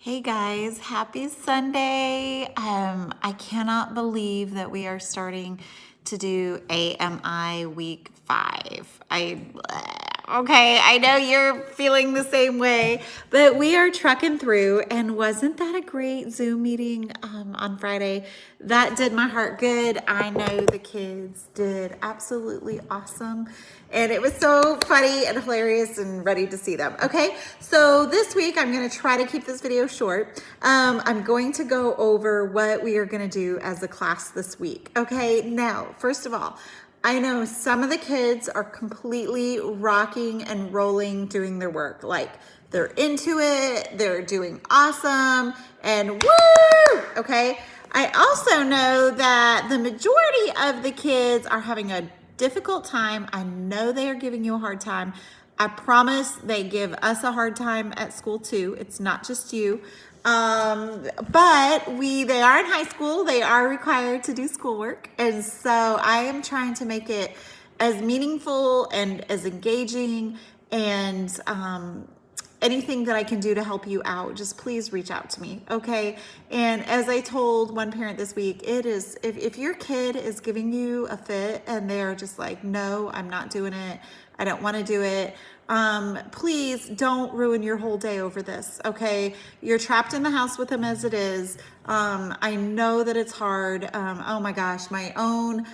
Hey guys, happy Sunday. I cannot believe that we are starting to do AMI week 5. I know you're feeling the same way, but we are trucking through, and wasn't that a great Zoom meeting on Friday? That did my heart good. I know the kids did absolutely awesome, and it was so funny and hilarious and ready to see them. Okay, so this week I'm going to try to keep this video short. I'm going to go over what we are going to do as a class this week. Okay, now, first of all, I know some of the kids are completely rocking and rolling doing their work. Like, they're into it, they're doing awesome, and woo! Okay, I also know that the majority of the kids are having a difficult time. I know they are giving you a hard time. I promise they give us a hard time at school too. It's not just you. But they are in high school. They are required to do schoolwork. And so I am trying to make it as meaningful and as engaging, and anything that I can do to help you out, just please reach out to me, okay? And as I told one parent this week, it is, if your kid is giving you a fit and they're just like, no, I'm not doing it, I don't want to do it, please don't ruin your whole day over this, okay? You're trapped in the house with them as it is. I know that it's hard. Oh my gosh, my own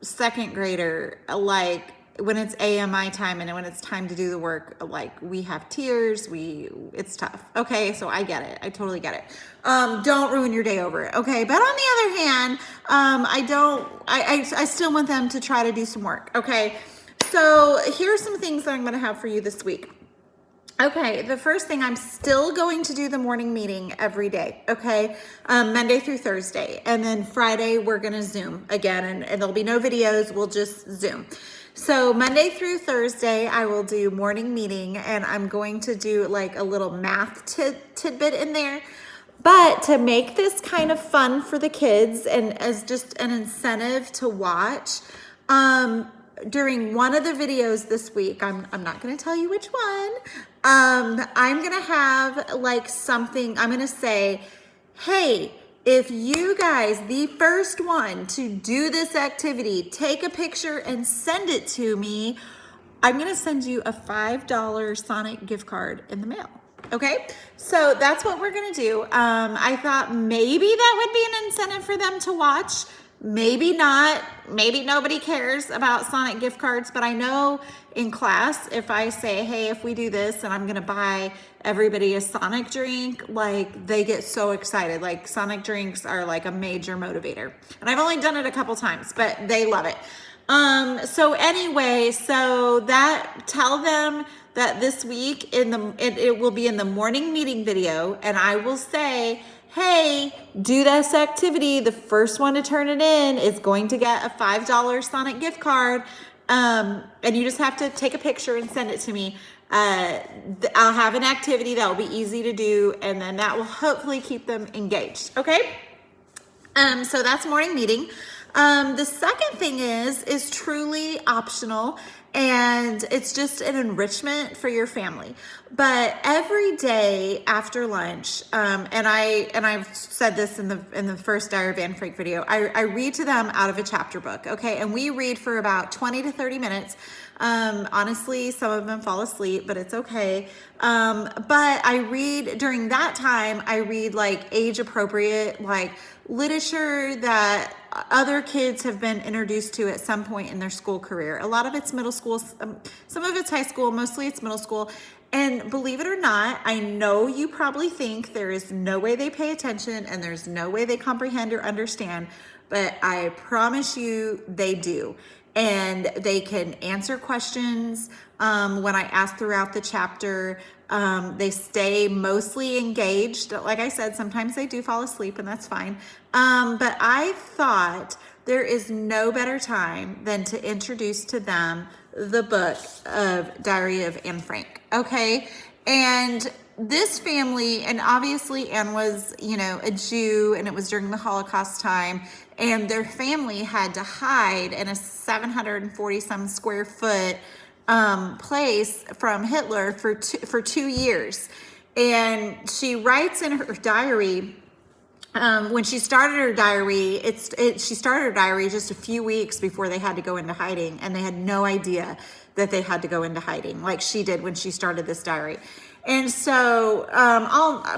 second grader, like, when it's AMI time and when it's time to do the work, like, we have tears, it's tough. Okay, so I get it. I totally get it. Don't ruin your day over it. Okay, but on the other hand, I still want them to try to do some work. Okay, so here's some things that I'm going to have for you this week. Okay, the first thing, I'm still going to do the morning meeting every day, okay? Monday through Thursday. And then Friday, we're going to Zoom again, and there'll be no videos. We'll just Zoom. So Monday through Thursday, I will do morning meeting, and I'm going to do like a little math tidbit in there. But to make this kind of fun for the kids and as just an incentive to watch, during one of the videos this week, I'm not going to tell you which one, I'm going to have like something, I'm going to say, hey, if you guys, the first one to do this activity, take a picture and send it to me, I'm going to send you a $5 Sonic gift card in the mail. Okay, so that's what we're going to do. I thought maybe that would be an incentive for them to watch. Maybe not. Maybe nobody cares about Sonic gift cards, but I know in class, if I say, hey, if we do this and I'm going to buy everybody a Sonic drink, like, they get so excited. Like, Sonic drinks are like a major motivator. And I've only done it a couple times, but they love it. So anyway, so that, tell them that this week it will be in the morning meeting video, and I will say, hey, do this activity. The first one to turn it in is going to get a $5 Sonic gift card. And you just have to take a picture and send it to me. I'll have an activity that will be easy to do, and then that will hopefully keep them engaged. Okay. So that's morning meeting. The second thing is truly optional, and it's just an enrichment for your family. But every day after lunch, and I've said this in the first Diary of Anne Frank video, I read to them out of a chapter book, okay? And we read for about 20 to 30 minutes. Honestly, some of them fall asleep, but it's okay. But I read during that time, I read like age appropriate, like literature that other kids have been introduced to at some point in their school career. A lot of it's middle school, some of it's high school, mostly it's middle school. And believe it or not, I know you probably think there is no way they pay attention and there's no way they comprehend or understand, but I promise you they do. And they can answer questions when I ask throughout the chapter. They stay mostly engaged. Like I said, sometimes they do fall asleep, and that's fine. But I thought there is no better time than to introduce to them the book of Diary of Anne Frank, okay? And this family, and obviously Anne was, a Jew, and it was during the Holocaust time, and their family had to hide in a 740 some square foot place from Hitler for 2 years. And she writes in her diary, when she started her diary, she started her diary just a few weeks before they had to go into hiding, and they had no idea that they had to go into hiding like she did when she started this diary. And so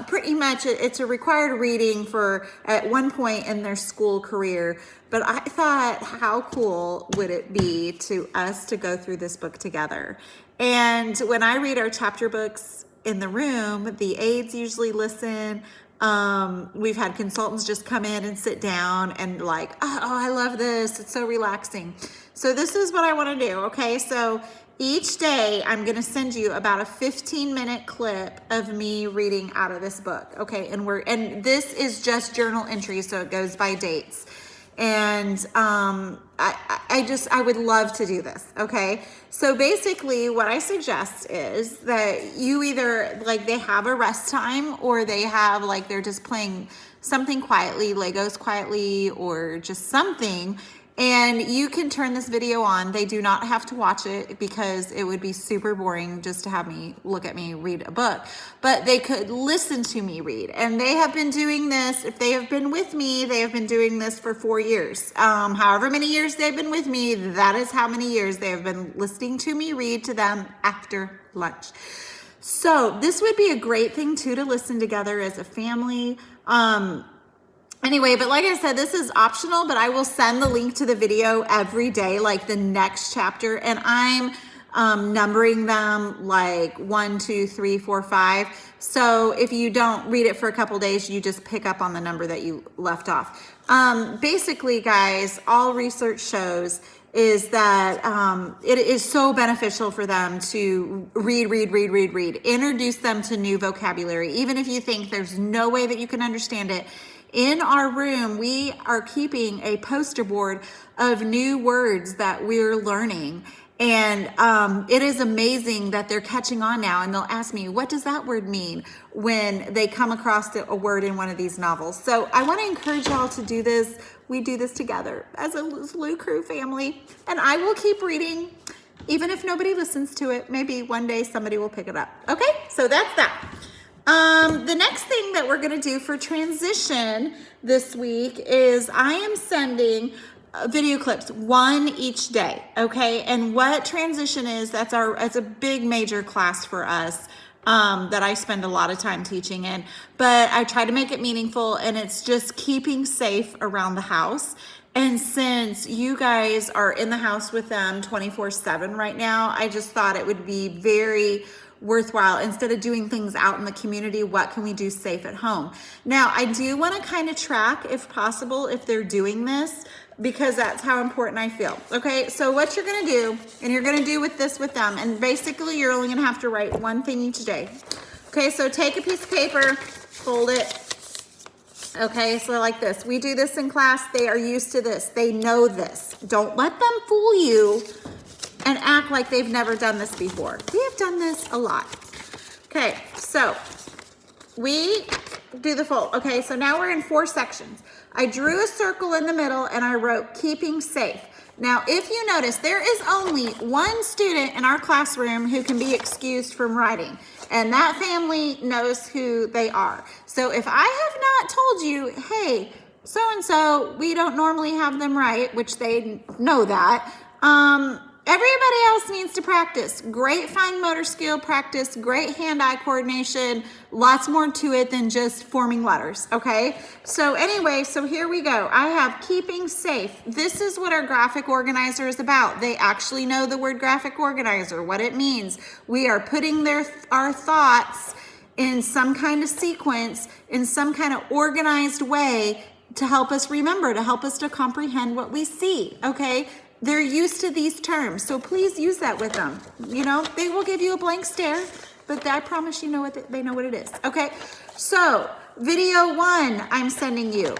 pretty much it's a required reading for at one point in their school career. But I thought, how cool would it be to us to go through this book together? And when I read our chapter books in the room, the aides usually listen. We've had consultants just come in and sit down and like, oh, I love this. It's so relaxing. So this is what I want to do. Okay. So each day I'm going to send you about a 15-minute clip of me reading out of this book. Okay. And this is just journal entries. So it goes by dates. And I would love to do this. Okay. So basically what I suggest is that you either like they have a rest time, or they have like they're just playing something quietly, Legos quietly, or just something. And you can turn this video on. They do not have to watch it because it would be super boring just to have me look at me read a book. But they could listen to me read. And they have been doing this. If they have been with me, they have been doing this for 4 years. However many years they've been with me, that is how many years they have been listening to me read to them after lunch. So this would be a great thing too to listen together as a family. Anyway, but like I said, this is optional, but I will send the link to the video every day, like the next chapter. And I'm numbering them like 1, 2, 3, 4, 5. So if you don't read it for a couple days, you just pick up on the number that you left off. Basically, guys, all research shows is that it is so beneficial for them to read. Introduce them to new vocabulary. Even if you think there's no way that you can understand it, in our room, we are keeping a poster board of new words that we're learning. And it is amazing that they're catching on now. And they'll ask me, what does that word mean when they come across a word in one of these novels? So I want to encourage y'all to do this. We do this together as a ZLuCrew family. And I will keep reading, even if nobody listens to it. Maybe one day somebody will pick it up. Okay, so that's that. The next thing that we're going to do for transition this week is I am sending video clips, one each day. Okay. And what transition is, that's a big major class for us, that I spend a lot of time teaching in, but I try to make it meaningful, and it's just keeping safe around the house. And since you guys are in the house with them 24/7 right now, I just thought it would be very worthwhile, instead of doing things out in the community, what can we do safe at home? Now, I do want to kind of track, if possible, if they're doing this, because that's how important I feel. Okay, so what you're going to do, and you're going to do with them, and basically you're only going to have to write one thing each day. Okay, so take a piece of paper, fold it. Okay, so like this. We do this in class. They are used to this. They know this. Don't let them fool you and act like they've never done this before. We have done this a lot. Okay, so we do the fold. Okay, so now we're in 4 sections. I drew a circle in the middle and I wrote keeping safe. Now, if you notice, there is only one student in our classroom who can be excused from writing, and that family knows who they are. So if I have not told you, hey, so-and-so, we don't normally have them write, which they know that, everybody else needs to practice. Great fine motor skill practice, great hand-eye coordination, lots more to it than just forming letters, okay? So anyway, so here we go. I have keeping safe. This is what our graphic organizer is about. They actually know the word graphic organizer, what it means. We are putting our thoughts in some kind of sequence, in some kind of organized way to help us remember, to help us to comprehend what we see, okay? They're used to these terms, so please use that with them. You know, they will give you a blank stare, but I promise you know they know what it is. Okay, so video 1 I'm sending you.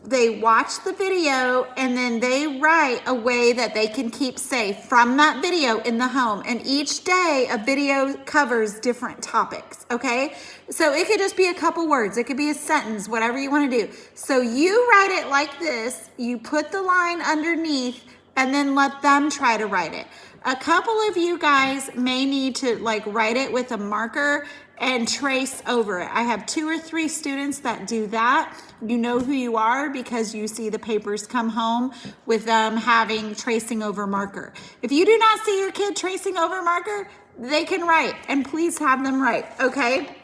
They watch the video and then they write a way that they can keep safe from that video in the home. And each day a video covers different topics, okay? So it could just be a couple words. It could be a sentence, whatever you want to do. So you write it like this. You put the line underneath and then let them try to write it. A couple of you guys may need to like write it with a marker and trace over it. I have 2 or 3 students that do that. You know who you are because you see the papers come home with them having tracing over marker. If you do not see your kid tracing over marker, they can write, and please have them write, okay?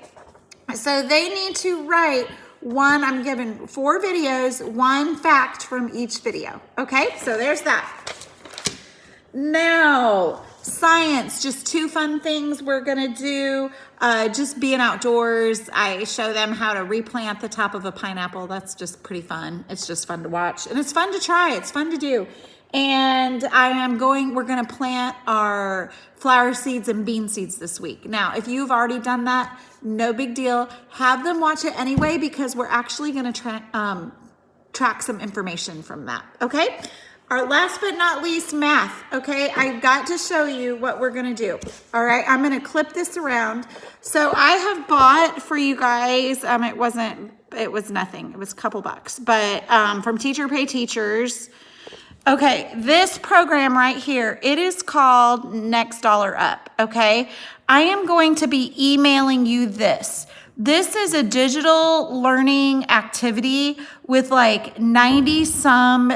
So they need to write one, I'm giving 4 videos, 1 fact from each video, okay? So there's that. Now, science, just 2 fun things we're gonna do. Just being outdoors. I show them how to replant the top of a pineapple. That's just pretty fun. It's just fun to watch, and it's fun to try. It's fun to do. And we're gonna plant our flower seeds and bean seeds this week. Now, if you've already done that, no big deal. Have them watch it anyway because we're actually gonna track some information from that, okay? Our last but not least, math, okay? I've got to show you what we're gonna do, all right? I'm gonna clip this around. So I have bought for you guys, it was nothing, it was a couple bucks, but from Teacher Pay Teachers. Okay, this program right here, it is called Next Dollar Up, okay? I am going to be emailing you this. This is a digital learning activity with like 90 some,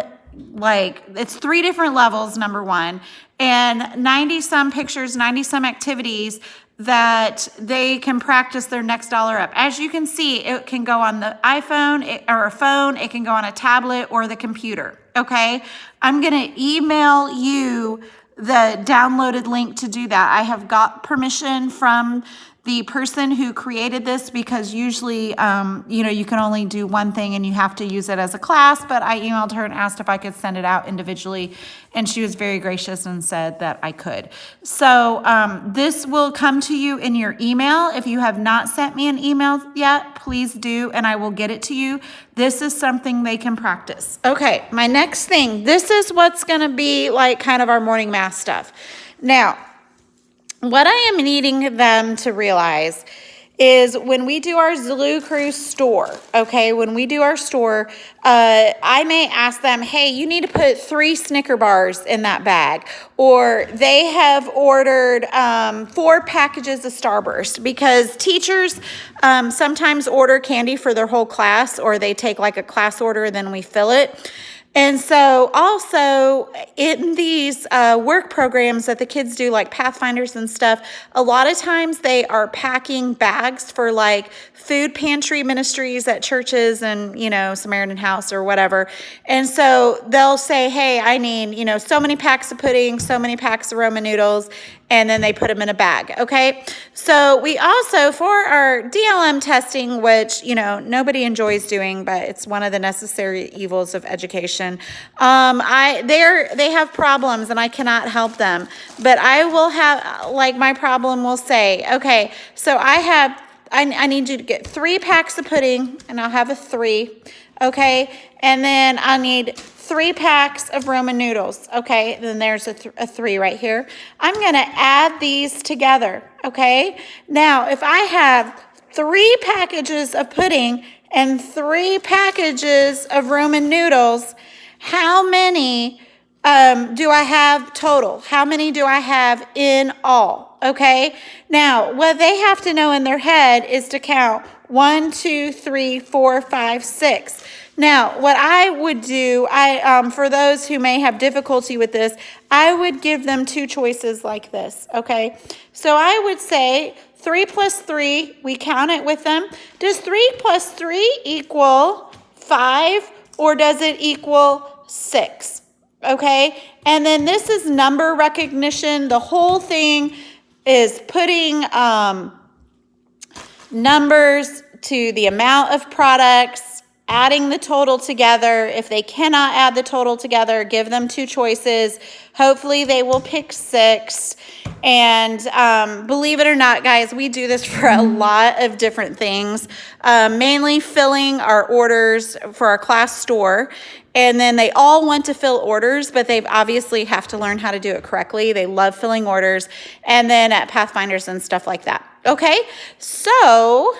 like it's 3 different levels, number 1, and 90 some pictures, 90 some activities that they can practice their next dollar up. As you can see, it can go on the iPhone or a phone, it can go on a tablet or the computer, okay? I'm gonna email you the downloaded link to do that. I have got permission from the person who created this because usually, you can only do one thing and you have to use it as a class, but I emailed her and asked if I could send it out individually, and she was very gracious and said that I could. So this will come to you in your email. If you have not sent me an email yet, please do, and I will get it to you. This is something they can practice. Okay, my next thing, this is what's gonna be like kind of our morning math stuff. Now, what I am needing them to realize is when we do our ZLuCrew store, okay, when we do our store, I may ask them, hey, you need to put 3 Snicker bars in that bag. Or they have ordered 4 packages of Starburst, because teachers sometimes order candy for their whole class, or they take like a class order and then we fill it. And so also in these work programs that the kids do, like Pathfinders and stuff, a lot of times they are packing bags for like food pantry ministries at churches and, Samaritan House or whatever. And so they'll say, hey, I need, so many packs of pudding, so many packs of Roman noodles, and then they put them in a bag, okay? So we also, for our DLM testing, which, nobody enjoys doing, but it's one of the necessary evils of education, they have problems and I cannot help them. But I will have, like my problem will say, okay, so I need you to get 3 packs of pudding, and I'll have a 3, okay? And then I need 3 packs of Roman noodles, okay? Then there's a 3 right here. I'm gonna add these together, okay? Now, if I have 3 packages of pudding and 3 packages of Roman noodles, how many do I have total? How many do I have in all, okay? Now, what they have to know in their head is to count 1, 2, 3, 4, 5, 6. Now, what I would do, for those who may have difficulty with this, I would give them 2 choices like this, okay? So I would say 3 plus 3, we count it with them. Does 3 plus 3 equal 5, or does it equal 6? Okay, and then this is number recognition. The whole thing is putting numbers to the amount of products, adding the total together. If they cannot add the total together, give them 2 choices. Hopefully they will pick 6. And believe it or not, guys, we do this for a lot of different things, mainly filling our orders for our class store. And then they all want to fill orders, but they obviously have to learn how to do it correctly. They love filling orders, and then at Pathfinders and stuff like that. Okay, so,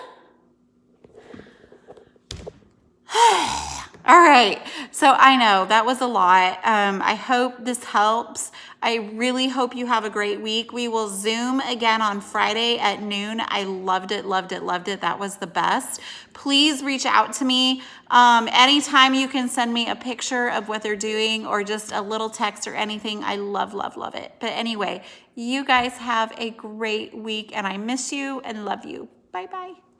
all right. So I know that was a lot. I hope this helps. I really hope you have a great week. We will Zoom again on Friday at noon. I loved it, loved it, loved it. That was the best. Please reach out to me. Anytime you can send me a picture of what they're doing or just a little text or anything. I love, love, love it. But anyway, you guys have a great week and I miss you and love you. Bye-bye.